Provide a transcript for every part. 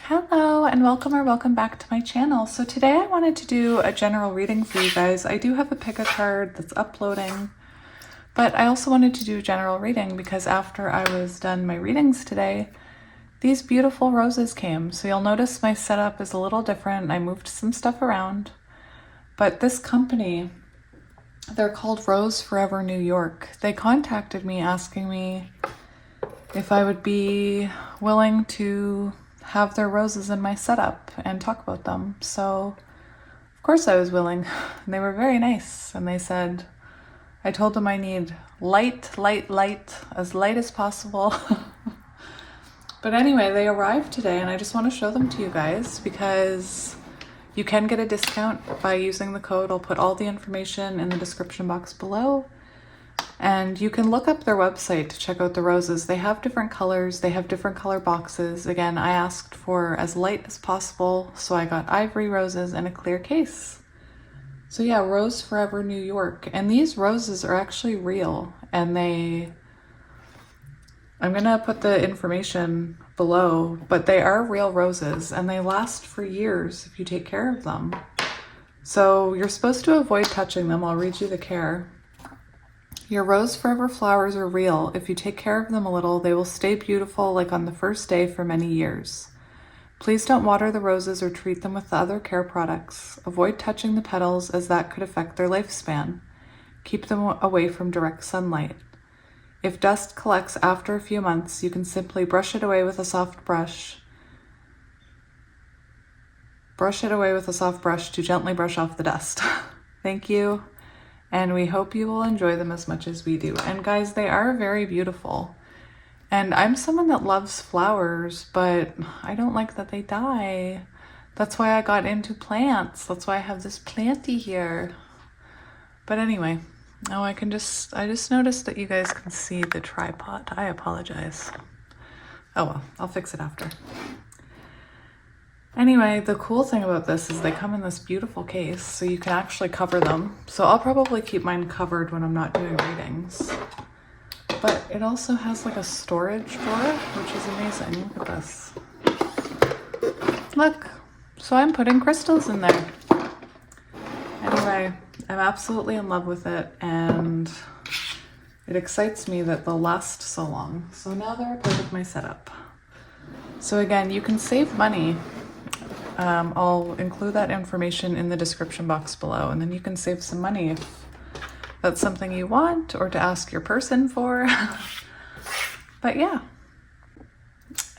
Hello and welcome or welcome back to my channel. So today I wanted to do a general reading for you guys. I do have a pick a card that's uploading, but I also wanted to do a general reading because after I was done my readings today, these beautiful roses came. So you'll notice my setup is a little different. I moved some stuff around, but this company, they're called Rose Forever New York. They contacted me asking me if I would be willing to have their roses in my setup and talk about them. So of course I was willing. And they were very nice. And they said, I told them I need light, as light as possible. But anyway, they arrived today and I just want to show them to you guys because you can get a discount by using the code. I'll put all the information in the description box below. And you can look up their website to check out the roses. They have different colors. They have different color boxes. Again, I asked for as light as possible, so I got ivory roses in a clear case. So yeah, Rose Forever New York. And these roses are actually real. And I'm gonna put the information below, but they are real roses and they last for years if you take care of them. So you're supposed to avoid touching them. I'll read you the care. Your Rose Forever flowers are real. If you take care of them a little, they will stay beautiful like on the first day for many years. Please don't water the roses or treat them with the other care products. Avoid touching the petals as that could affect their lifespan. Keep them away from direct sunlight. If dust collects after a few months, you can simply brush it away with a soft brush. Brush it away with a soft brush to gently brush off the dust. Thank you. And we hope you will enjoy them as much as we do. And guys, they are very beautiful. And I'm someone that loves flowers, but I don't like that they die. That's why I got into plants. That's why I have this planty here. But anyway, I just noticed that you guys can see the tripod. I apologize. Oh well, I'll fix it after. Anyway, the cool thing about this is they come in this beautiful case, so you can actually cover them. So I'll probably keep mine covered when I'm not doing readings. But it also has like a storage drawer, which is amazing. Look at this. Look, so I'm putting crystals in there. Anyway, I'm absolutely in love with it, and it excites me that they'll last so long. So now they're a part of my setup. So again, you can save money. I'll include that information in the description box below, and then you can save some money if that's something you want or to ask your person for. But yeah,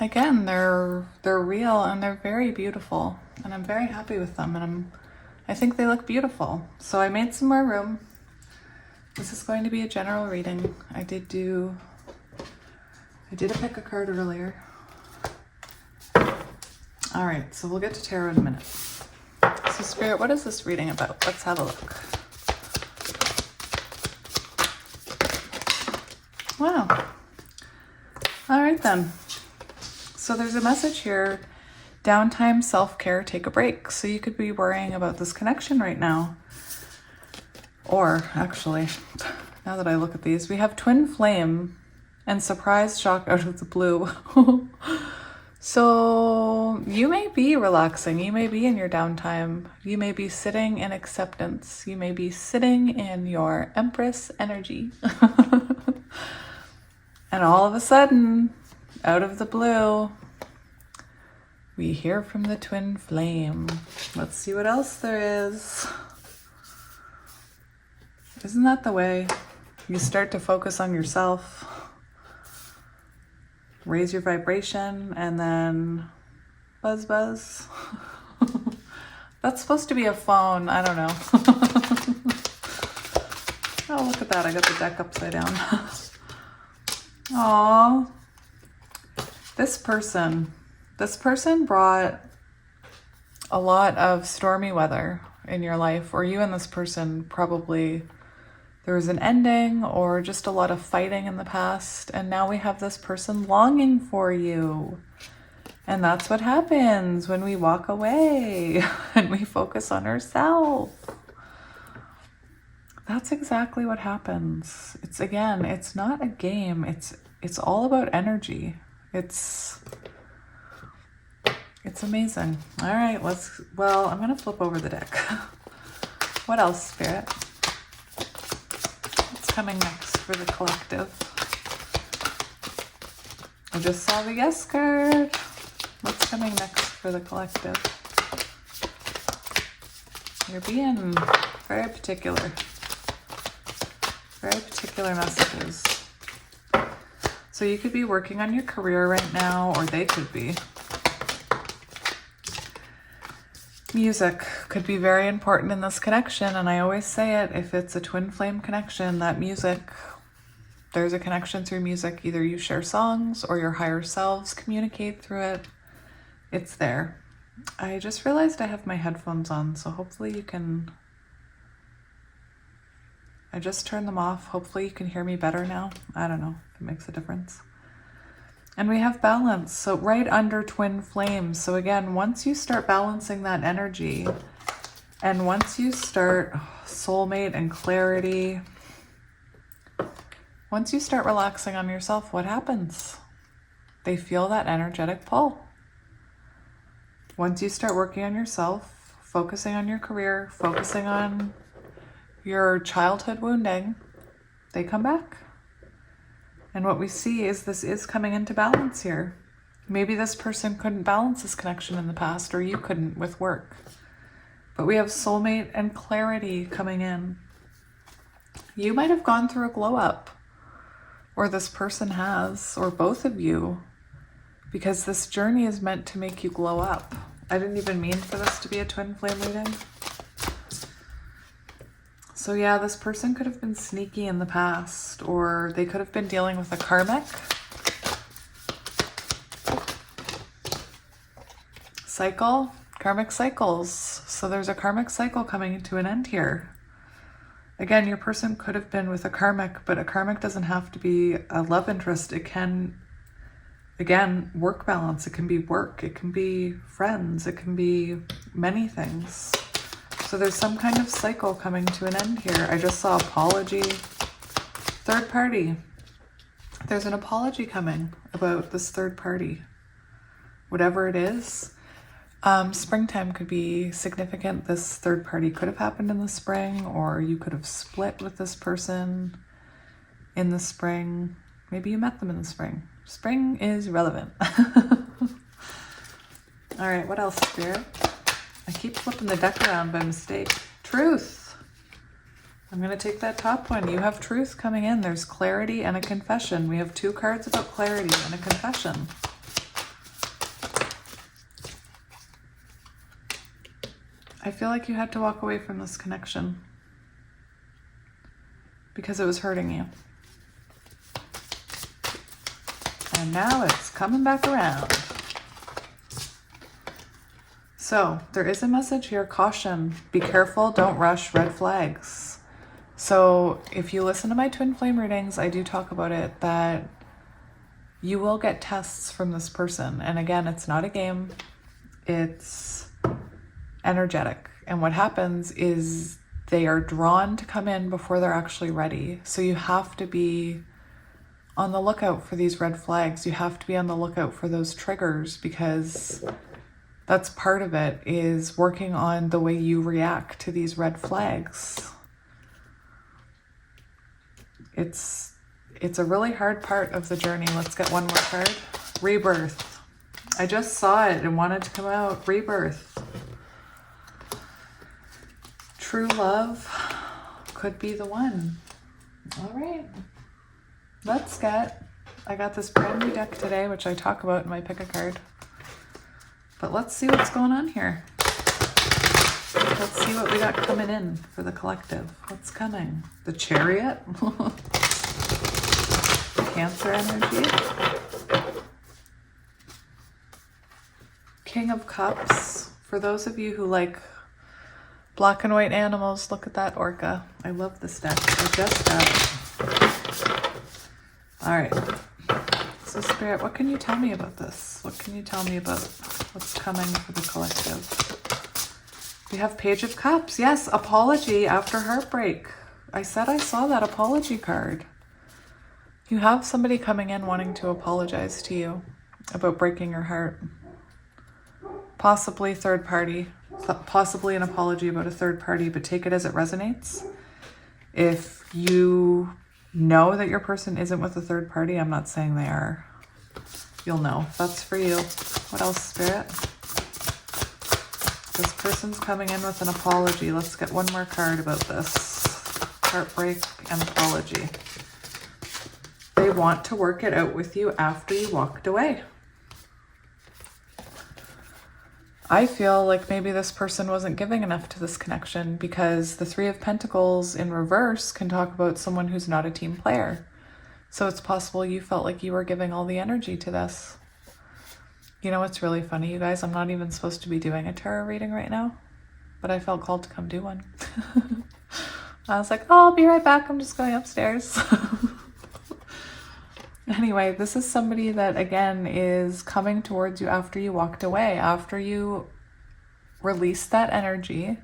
again, they're real and they're very beautiful, and I'm very happy with them, and I think they look beautiful. So I made some more room. This is going to be a general reading. I did a pick a card earlier. All right, so we'll get to tarot in a minute. So Spirit, what is this reading about? Let's have a look. Wow. All right then. So there's a message here. Downtime, self-care, take a break. So you could be worrying about this connection right now. Or actually, now that I look at these, we have twin flame and surprise shock out of the blue. So you may be relaxing, you may be in your downtime, you may be sitting in acceptance, you may be sitting in your Empress energy. And all of a sudden, out of the blue, we hear from the twin flame. Let's see what else there is. Isn't that the way you start to focus on yourself? Raise your vibration, and then buzz buzz. That's supposed to be a phone. I don't know. Oh, look at that. I got the deck upside down. Aw. This person brought a lot of stormy weather in your life, or you and this person probably, there was an ending or just a lot of fighting in the past, and now we have this person longing for you. And that's what happens when we walk away and we focus on ourselves. That's exactly what happens. It's not a game. It's all about energy. It's It's amazing. All right, well, I'm going to flip over the deck. What else, Spirit? What's coming next for the collective? I just saw the yes card. What's coming next for the collective? You're being very particular. Very particular messages. So you could be working on your career right now, or they could be. Music could be very important in this connection, and I always say it, if it's a twin flame connection, that music, there's a connection through music. Either you share songs or your higher selves communicate through it. It's there. I just realized I have my headphones on, so hopefully you can... I just turned them off. Hopefully you can hear me better now. I don't know if it makes a difference. And we have balance, so right under twin flames. So again, once you start balancing that energy, and once you start soulmate and clarity, once you start relaxing on yourself, what happens? They feel that energetic pull. Once you start working on yourself, focusing on your career, focusing on your childhood wounding, they come back. And what we see is this is coming into balance here. Maybe this person couldn't balance this connection in the past, or you couldn't with work. But we have soulmate and clarity coming in. You might have gone through a glow up, or this person has, or both of you, because this journey is meant to make you glow up. I didn't even mean for this to be a twin flame reading. So yeah, this person could have been sneaky in the past, or they could have been dealing with a karmic cycle, karmic cycles. So there's a karmic cycle coming to an end here. Again, your person could have been with a karmic, but a karmic doesn't have to be a love interest. It can, again, work balance. It can be work. It can be friends. It can be many things. So there's some kind of cycle coming to an end here. I just saw apology. Third party. There's an apology coming about this third party. Whatever it is. Springtime could be significant. This third party could have happened in the spring, or you could have split with this person in the spring. Maybe you met them in the spring. Spring is relevant. All right, what else, Spirit? I keep flipping the deck around by mistake. Truth. I'm going to take that top one. You have truth coming in. There's clarity and a confession. We have two cards about clarity and a confession. I feel like you had to walk away from this connection because it was hurting you. And now it's coming back around. So there is a message here, caution, be careful, don't rush, red flags. So if you listen to my twin flame readings, I do talk about it, that you will get tests from this person. And again, it's not a game, it's energetic. And what happens is they are drawn to come in before they're actually ready. So you have to be on the lookout for these red flags. You have to be on the lookout for those triggers, because that's part of it, is working on the way you react to these red flags. It's a really hard part of the journey. Let's get one more card. Rebirth. I just saw it and wanted to come out. Rebirth. True love could be the one. All right. I got this brand new deck today, which I talk about in my pick a card. But let's see what's going on here. Let's see what we got coming in for the collective. What's coming? The Chariot? Cancer energy. King of Cups. For those of you who like black and white animals, look at that orca. I love this deck. I just got it. All right. So Spirit, what can you tell me about this? What can you tell me about what's coming for the collective? We have Page of Cups. Yes, apology after heartbreak. I said I saw that apology card. You have somebody coming in wanting to apologize to you about breaking your heart. possibly third party, possibly an apology about a third party, but take it as it resonates. If you know that your person isn't with a third party, I'm not saying they are. You'll know. That's for you. What else, Spirit? This person's coming in with an apology. Let's get one more card about this. Heartbreak and apology. They want to work it out with you after you walked away. I feel like maybe this person wasn't giving enough to this connection, because the Three of Pentacles in reverse can talk about someone who's not a team player. So it's possible you felt like you were giving all the energy to this. You know what's really funny, you guys? I'm not even supposed to be doing a tarot reading right now, but I felt called to come do one. I was like, oh, I'll be right back. I'm just going upstairs. Anyway, this is somebody that, again, is coming towards you after you walked away, after you released that energy,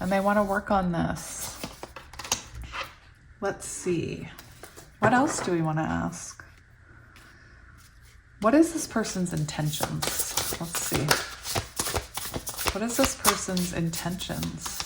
and they want to work on this. Let's see. What else do we want to ask? What is this person's intentions? Let's see. What is this person's intentions?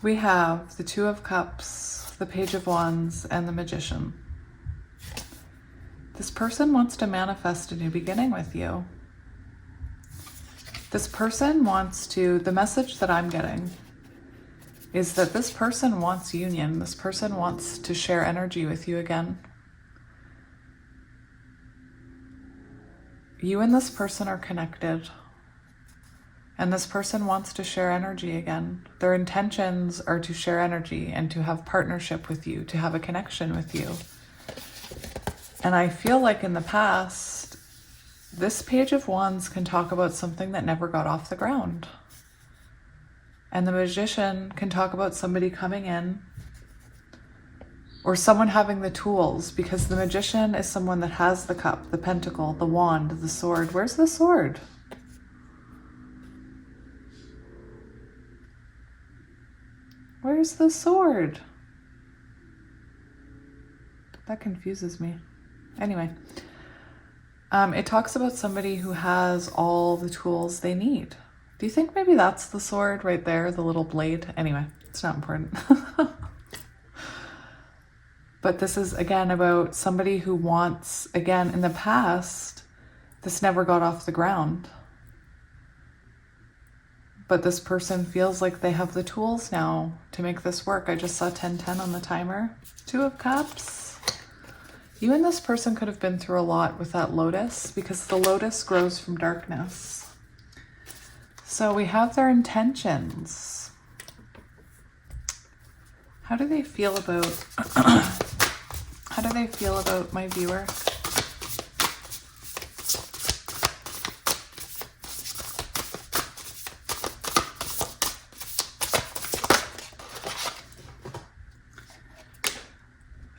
We have the Two of Cups, the Page of Wands, and the Magician. This person wants to manifest a new beginning with you. This person wants to, the message that I'm getting is that this person wants union. This person wants to share energy with you again. You and this person are connected. And this person wants to share energy again. Their intentions are to share energy and to have partnership with you, to have a connection with you. And I feel like in the past, this Page of Wands can talk about something that never got off the ground. And the Magician can talk about somebody coming in or someone having the tools, because the Magician is someone that has the cup, the pentacle, the wand, the sword. Where's the sword? Where's the sword? That confuses me. Anyway, it talks about somebody who has all the tools they need. Do you think maybe that's the sword right there, the little blade? Anyway, it's not important. But this is, again, about somebody who wants, again, in the past, this never got off the ground. But this person feels like they have the tools now to make this work. I just saw 1010 on the timer. Two of Cups. You and this person could have been through a lot with that lotus, because the lotus grows from darkness. So we have their intentions. How do they feel about how do they feel about my viewer?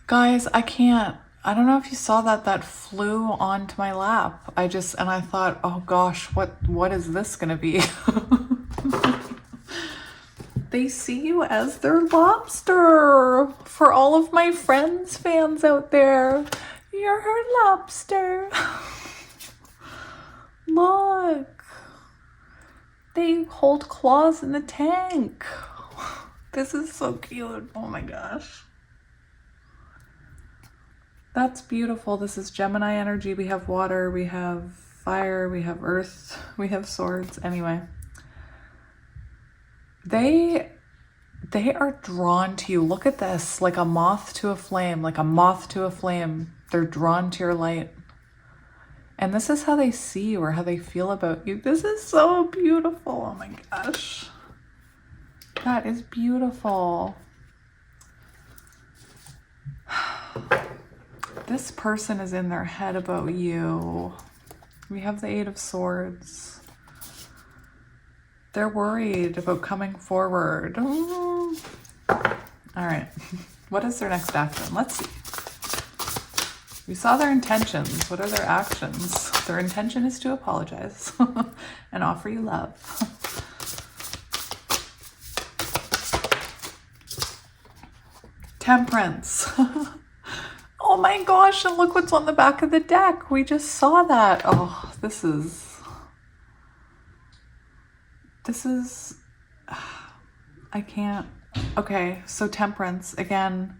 Guys, I don't know if you saw that flew onto my lap. And I thought, oh gosh, what is this gonna be? They see you as their lobster. For all of my friends, fans out there, you're her lobster. Look, they hold claws in the tank. This is so cute. Oh my gosh. That's beautiful. This is Gemini energy. We have water, we have fire, we have earth, we have swords. Anyway, they are drawn to you. Look at this, like a moth to a flame, like a moth to a flame. They're drawn to your light. And this is how they see you, or how they feel about you. This is so beautiful. Oh my gosh. That is beautiful. This person is in their head about you. We have the Eight of Swords. They're worried about coming forward. Oh. All right. What is their next action? Let's see. We saw their intentions. What are their actions? Their intention is to apologize and offer you love. Temperance. Oh my gosh, and look what's on the back of the deck. We just saw that. Oh, this is, I can't. Okay, so Temperance, again,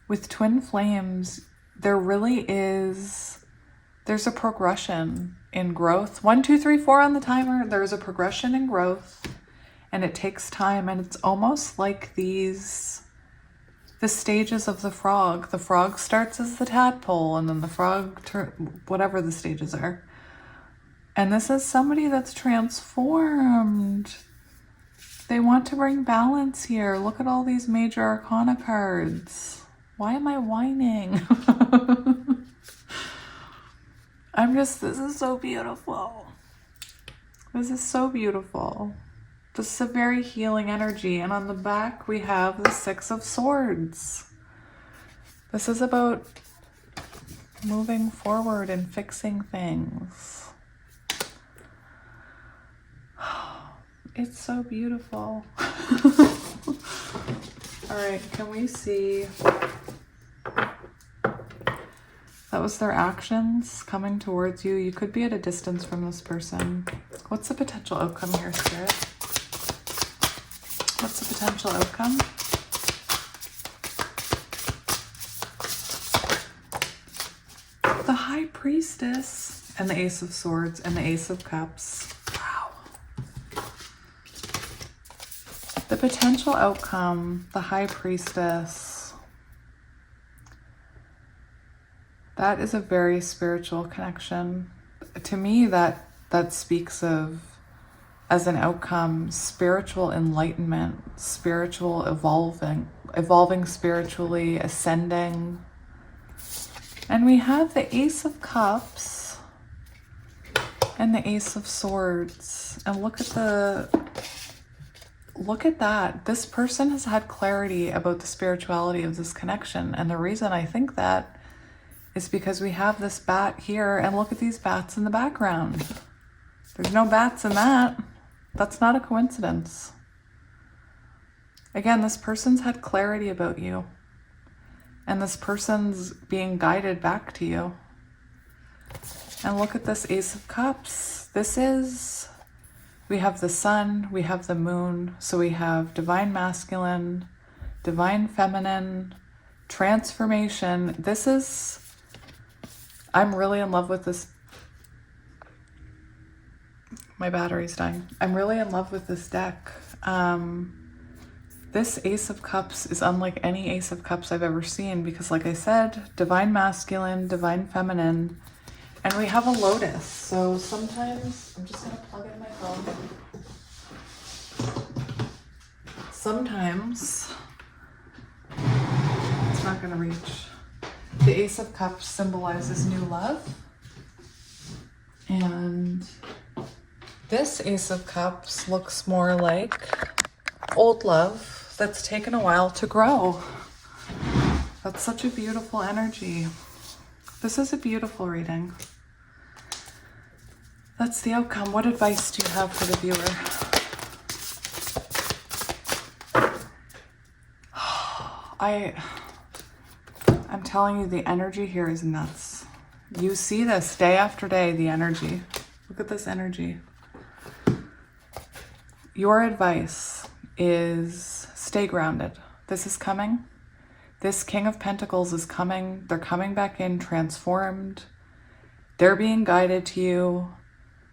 with twin flames, there really is, there's a progression in growth. 1, 2, 3, 4 on the timer. There's a progression in growth, and it takes time, and it's almost like the stages of the frog. The frog starts as the tadpole, and then the frog, whatever the stages are. And this is somebody that's transformed. They want to bring balance here. Look at all these major arcana cards. Why am I whining? this is so beautiful. This is so beautiful. This is a very healing energy. And on the back, we have the 6 of Swords. This is about moving forward and fixing things. It's so beautiful. All right, can we see? That was their actions coming towards you. You could be at a distance from this person. What's the potential outcome here, Spirit? What's the potential outcome? The High Priestess and the Ace of Swords and the Ace of Cups. Wow. The potential outcome, the High Priestess. That is a very spiritual connection. To me, that speaks of, as an outcome, spiritual enlightenment, spiritual evolving spiritually, ascending. And we have the Ace of Cups and the Ace of Swords. And look at that. This person has had clarity about the spirituality of this connection. And the reason I think that is because we have this bat here, and look at these bats in the background. There's no bats in that. That's not a coincidence. Again, this person's had clarity about you, and this person's being guided back to you. And look at this Ace of Cups. We have the sun, we have the moon, so we have divine masculine, divine feminine, transformation. I'm really in love with this. My battery's dying. I'm really in love with this deck. This Ace of Cups is unlike any Ace of Cups I've ever seen because, like I said, divine masculine, divine feminine, and we have a lotus. So sometimes, I'm just going to plug in my phone. Sometimes, it's not going to reach. The Ace of Cups symbolizes new love. And this Ace of Cups looks more like old love that's taken a while to grow. That's such a beautiful energy. This is a beautiful reading. That's the outcome. What advice do you have for the viewer? I'm telling you, the energy here is nuts. You see this day after day, the energy. Look at this energy. Your advice is stay grounded. This is coming. This King of Pentacles is coming. They're coming back in transformed. They're being guided to you.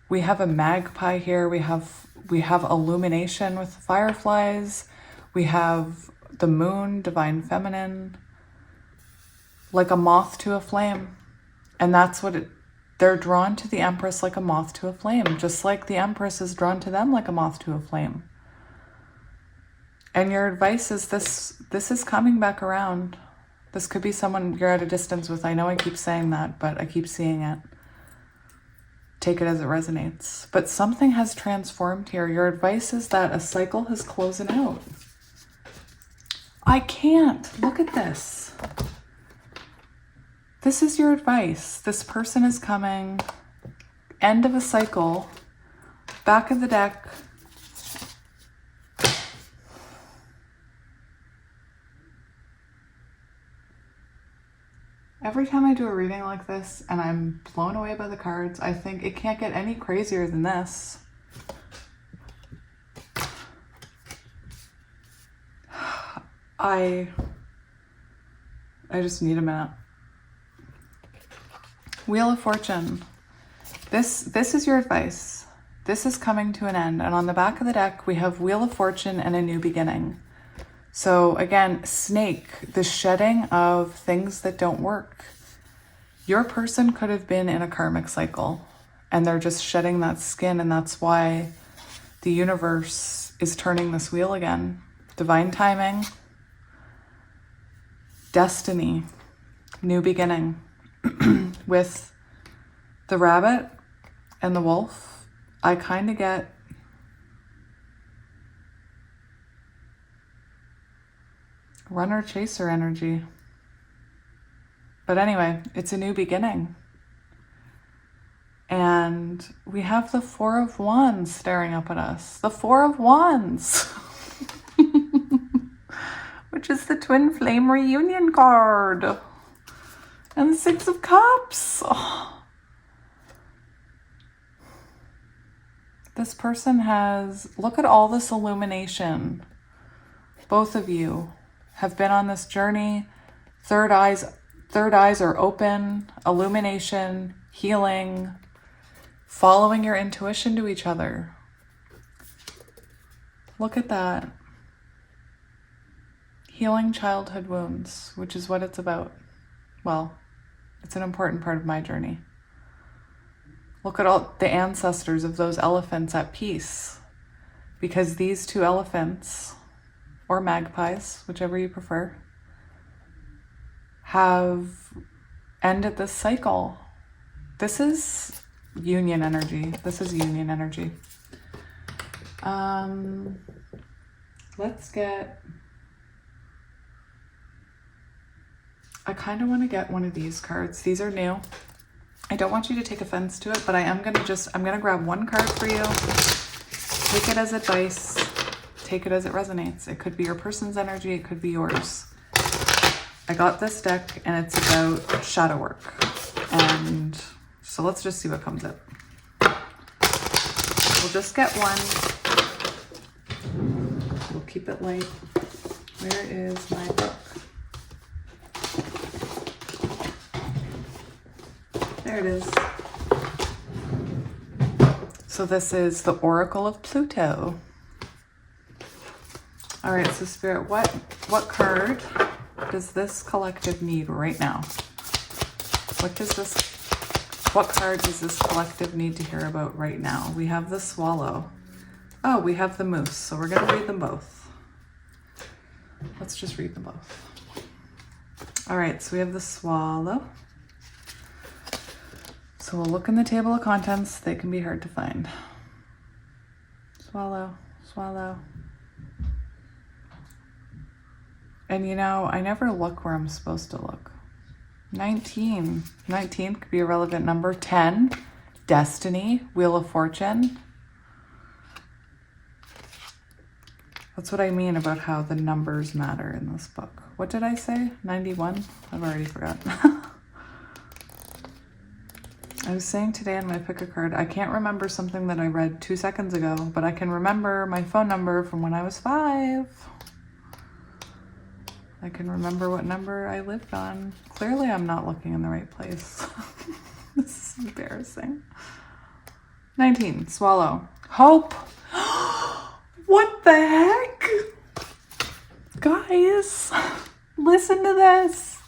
We have a magpie here. We have illumination with fireflies. We have the moon, divine feminine, like a moth to a flame. And that's what they're drawn to the Empress like a moth to a flame, just like the Empress is drawn to them like a moth to a flame. And your advice is this is coming back around. This could be someone you're at a distance with. I know I keep saying that, but I keep seeing it. Take it as it resonates. But something has transformed here. Your advice is that a cycle is closing out. I can't. Look at this. This is your advice. This person is coming. End of a cycle. Back of the deck. Every time I do a reading like this and I'm blown away by the cards, I think it can't get any crazier than this. I just need a minute. Wheel of Fortune. This is your advice. This is coming to an end. And on the back of the deck, we have Wheel of Fortune and a new beginning. So again, snake, the shedding of things that don't work. Your person could have been in a karmic cycle and they're just shedding that skin. And that's why the universe is turning this wheel again. Divine timing. Destiny, new beginning. With the rabbit and the wolf, I kind of get runner chaser energy. But anyway, it's a new beginning. And we have the Four of Wands staring up at us. The Four of Wands. Which is the twin flame reunion card. And the Six of Cups. Oh. This person has, look at all this illumination. Both of you have been on this journey. Third eyes are open. Illumination, healing, following your intuition to each other. Look at that. Healing childhood wounds, which is what it's about. Well, it's an important part of my journey. Look at all the ancestors of those elephants at peace. Because these two elephants, or magpies, whichever you prefer, have ended this cycle. This is union energy. This is union energy. Let's get... I kind of want to get one of these cards. These are new. I don't want you to take offense to it, but I'm going to grab one card for you. Take it as advice. Take it as it resonates. It could be your person's energy. It could be yours. I got this deck and it's about shadow work. And so let's just see what comes up. We'll just get one. We'll keep it light. Where is my book? There it is. So this is the Oracle of Pluto. All right, so Spirit, what card does this collective need right now? What card does this collective need to hear about right now? We have the Swallow. Oh, we have the Moose. So we're going to read them both. Let's just read them both. All right, so we have the Swallow. So we'll look in the table of contents. They can be hard to find. Swallow, swallow. And you know, I never look where I'm supposed to look. 19. 19 could be a relevant number. 10, Destiny, Wheel of Fortune. That's what I mean about how the numbers matter in this book. What did I say? 91? I've already forgotten. I was saying today on my pick a card, I can't remember something that I read 2 seconds ago, but I can remember my phone number from when I was 5. I can remember what number I lived on. Clearly I'm not looking in the right place. This is embarrassing. 19, Swallow. Hope. What the heck? Guys, listen to this.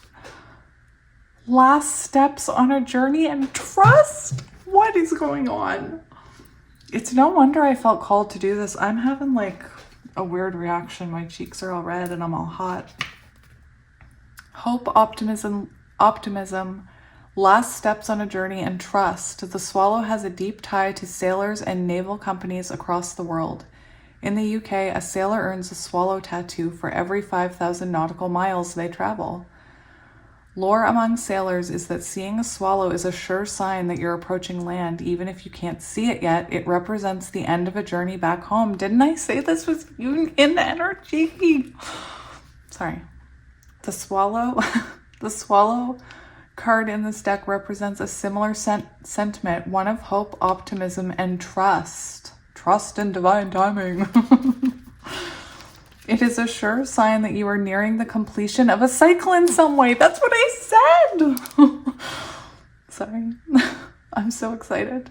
Last steps on a journey and trust. What is going on? It's no wonder I felt called to do this. I'm having like a weird reaction. My cheeks are all red and I'm all hot. Hope, optimism, last steps on a journey and trust. The Swallow has a deep tie to sailors and naval companies across the world. In the UK, a sailor earns a swallow tattoo for every 5,000 nautical miles they travel. Lore among sailors is that seeing a swallow is a sure sign that you're approaching land, even if you can't see it yet. It represents the end of a journey back home. Didn't I say this was in energy? Sorry. The swallow, the swallow card in this deck represents a similar sentiment, one of hope, optimism, and trust. Trust in divine timing. It is a sure sign that you are nearing the completion of a cycle in some way. That's what I said. Sorry. I'm so excited.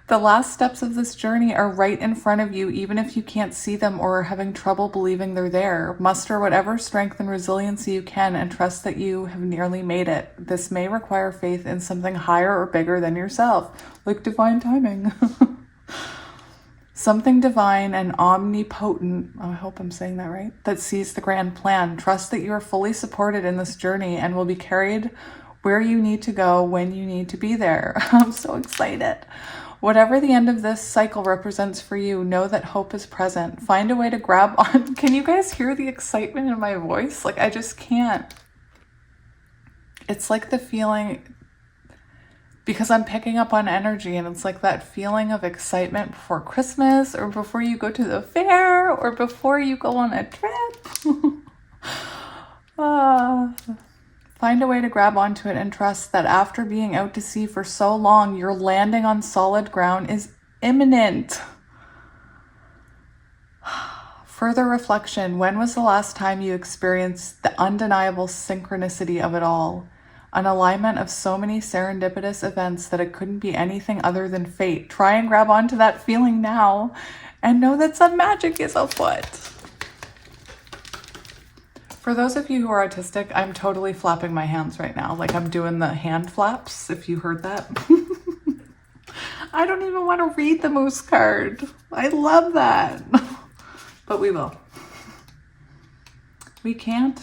The last steps of this journey are right in front of you, even if you can't see them or are having trouble believing they're there. Muster whatever strength and resiliency you can and trust that you have nearly made it. This may require faith in something higher or bigger than yourself, like divine timing. Something divine and omnipotent, I hope I'm saying that right, that sees the grand plan. Trust that you are fully supported in this journey and will be carried where you need to go when you need to be there. I'm so excited. Whatever the end of this cycle represents for you, know that hope is present. Find a way to grab on. Can you guys hear the excitement in my voice? Like, I just can't. It's like the feeling, because I'm picking up on energy, and it's like that feeling of excitement before Christmas or before you go to the fair or before you go on a trip. Find a way to grab onto it and trust that after being out to sea for so long, your landing on solid ground is imminent. Further reflection. When was the last time you experienced the undeniable synchronicity of it all? An alignment of so many serendipitous events that it couldn't be anything other than fate. Try and grab onto that feeling now and know that some magic is afoot. For those of you who are autistic, I'm totally flapping my hands right now. Like I'm doing the hand flaps, if you heard that. I don't even want to read the moose card. I love that. But we will. We can't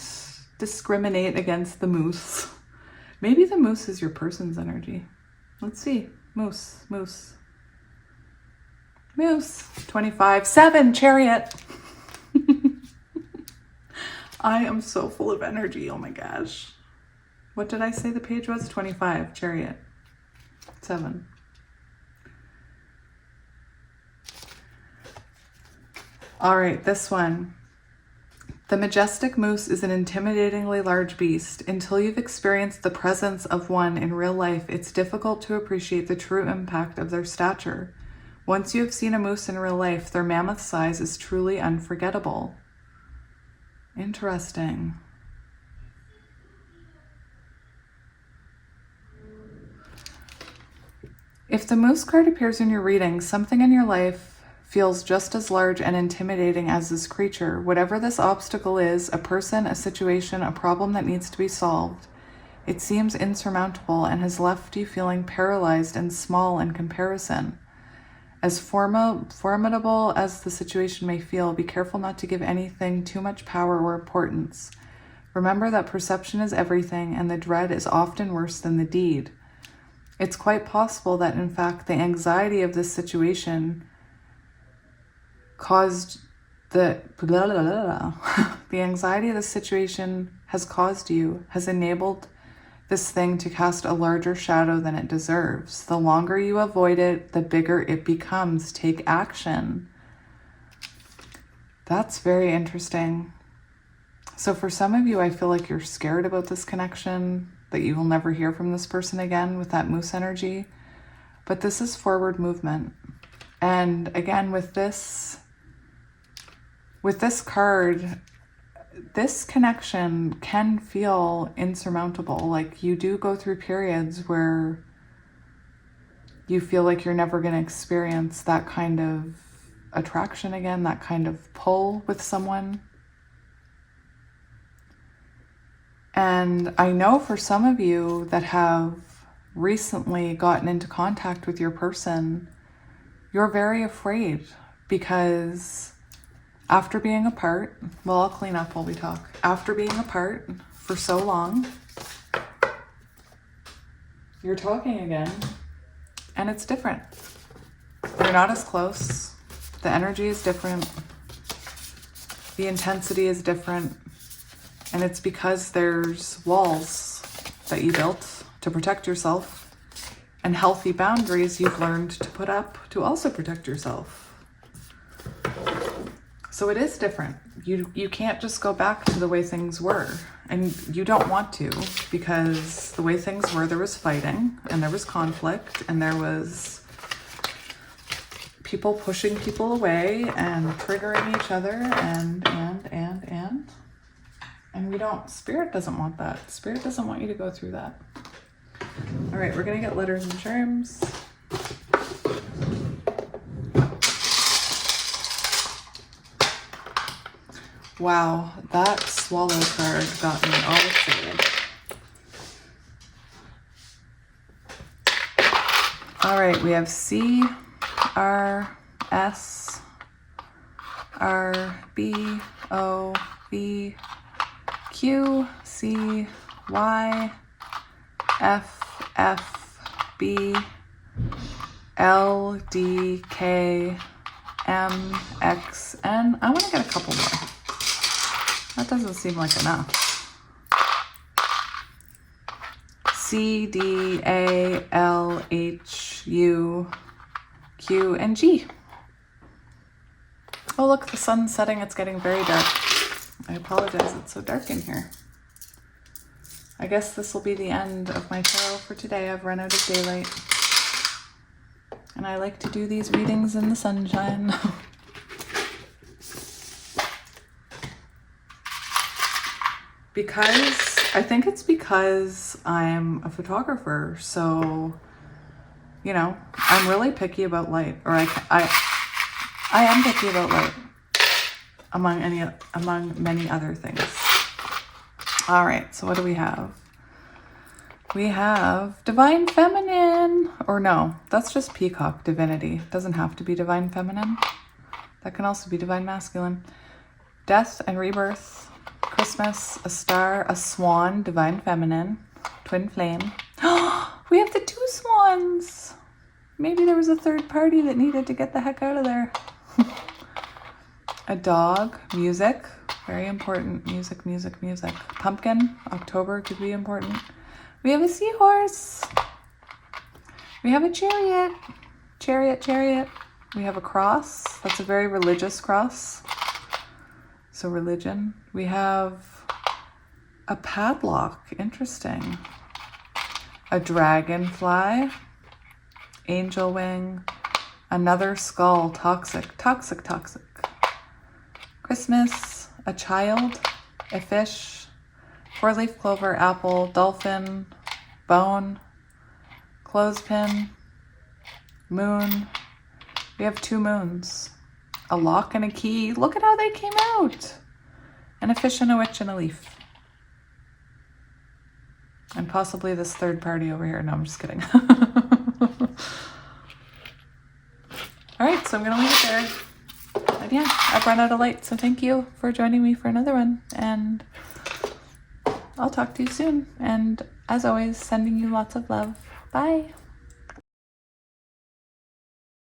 discriminate against the moose. Maybe the moose is your person's energy. Let's see. Moose, moose. Moose. 25. 7. Chariot. I am so full of energy. Oh my gosh. What did I say the page was? 25. Chariot. 7. All right, this one. The majestic moose is an intimidatingly large beast. Until you've experienced the presence of one in real life, it's difficult to appreciate the true impact of their stature. Once you have seen a moose in real life, their mammoth size is truly unforgettable. Interesting. If the moose card appears in your reading, something in your life feels just as large and intimidating as this creature. Whatever this obstacle is, a person, a situation, a problem that needs to be solved, it seems insurmountable and has left you feeling paralyzed and small in comparison. As formidable as the situation may feel, be careful not to give anything too much power or importance. Remember that perception is everything, and the dread is often worse than the deed. It's quite possible that, in fact, the anxiety of this situation caused the anxiety of the situation has enabled this thing to cast a larger shadow than it deserves. The longer you avoid it, the bigger it becomes. Take action. That's very interesting. So for some of you, I feel like you're scared about this connection, that you will never hear from this person again with that moose energy. But this is forward movement. And again, with this card, this connection can feel insurmountable. Like you do go through periods where you feel like you're never going to experience that kind of attraction again, that kind of pull with someone. And I know for some of you that have recently gotten into contact with your person, you're very afraid because after being apart, well, I'll clean up while we talk. After being apart for so long, you're talking again, and it's different. You're not as close. The energy is different. The intensity is different. And it's because there's walls that you built to protect yourself, and healthy boundaries you've learned to put up to also protect yourself. So it is different. You can't just go back to the way things were, and you don't want to, because the way things were, there was fighting and there was conflict and there was people pushing people away and triggering each other and we don't, Spirit doesn't want that. Spirit doesn't want you to go through that. All right, we're gonna get letters and charms. Wow, that swallow card got me all excited. All right, we have C, R, S, R, B, O, V, Q, C, Y, F, F, B, L, D, K, M, X, N. I want to get a couple more. That doesn't seem like enough. C, D, A, L, H, U, Q, and G. Oh, look, the sun's setting. It's getting very dark. I apologize. It's so dark in here. I guess this will be the end of my tarot for today. I've run out of daylight. And I like to do these readings in the sunshine. Because, I think it's because I'm a photographer, so, you know, I'm really picky about light, or I am picky about light, among many other things. All right, so what do we have? We have Divine Feminine, or no, that's just Peacock Divinity. It doesn't have to be Divine Feminine. That can also be Divine Masculine. Death and Rebirth. Christmas, a star, a swan, Divine Feminine, twin flame. We have the two swans. Maybe there was a third party that needed to get the heck out of there. A dog, music, very important. Music, music, music. Pumpkin, October could be important. We have a seahorse. We have a chariot. Chariot, chariot. We have a cross. That's a very religious cross. So religion. We have a padlock. Interesting. A dragonfly. Angel wing. Another skull. Toxic. Toxic, toxic. Christmas. A child. A fish. Four-leaf clover. Apple. Dolphin. Bone. Clothespin. Moon. We have two moons. A lock and a key. Look at how they came out. And a fish and a witch and a leaf. And possibly this third party over here. No, I'm just kidding. All right, so I'm going to leave it there. And yeah, I've run out of light. So thank you for joining me for another one. And I'll talk to you soon. And as always, sending you lots of love. Bye.